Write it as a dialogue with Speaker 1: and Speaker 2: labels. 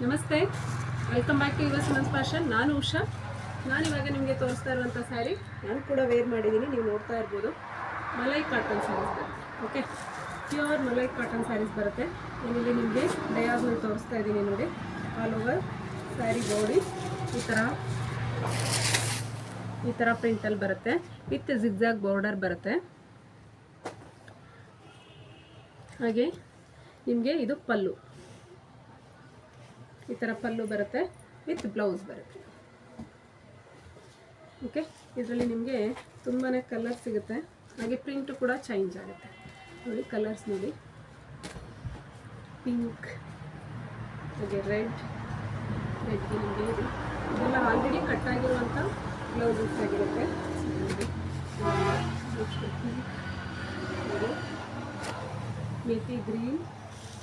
Speaker 1: ನಮಸ್ತೆ, welcome back to your Suman's fashion. ನಾನು ಉಷಾ. ನಾನಿವಾಗ ನಿಮಗೆ ತೋರಿಸ್ತಾ ಇರುವಂಥ ಸ್ಯಾರಿ ನಾನು ಕೂಡ ವೇರ್ ಮಾಡಿದ್ದೀನಿ. ನೀವು ನೋಡ್ತಾ ಇರ್ಬೋದು, ಮಲೈ ಕಾಟನ್ ಸ್ಯಾರೀಸ್ ಬರುತ್ತೆ. Okay, pure malai cotton sarees ಬರುತ್ತೆ. ಇಲ್ಲಿ ನಿಮಗೆ ಡಯಾಗ್ನಲ್ ತೋರಿಸ್ತಾ ಇದ್ದೀನಿ ನೋಡಿ. ಆಲ್ ಓವರ್ ಸ್ಯಾರಿ ಬಾಡಿ ಈ ಥರ ಪ್ರಿಂಟಲ್ಲಿ ಬರುತ್ತೆ. ವಿತ್ ಜಿಗ್ಜಾಗ್ ಬಾರ್ಡರ್ ಬರುತ್ತೆ. ಹಾಗೆ ನಿಮಗೆ ಇದು ಪಲ್ಲು, ಈ ಥರ ಪಲ್ಲು ಬರುತ್ತೆ ವಿತ್ ಬ್ಲೌಸ್ ಬರುತ್ತೆ. ಓಕೆ, ಇದರಲ್ಲಿ ನಿಮಗೆ ತುಂಬಾ ಕಲರ್ ಸಿಗುತ್ತೆ. ಹಾಗೆ ಪ್ರಿಂಟು ಕೂಡ ಚೇಂಜ್ ಆಗುತ್ತೆ ನೋಡಿ. ಕಲರ್ಸ್ ನೋಡಿ, ಪಿಂಕ್, ಹಾಗೆ ರೆಡ್ಗೆ ನಿಮಗೆ ಇದೆಲ್ಲ ಆಲ್ರೆಡಿ ಕಟ್ಟಾಗಿರುವಂಥ ಬ್ಲೌಸಸ್ ಆಗಿರುತ್ತೆ. ಮೇಥಿ ಗ್ರೀನ್,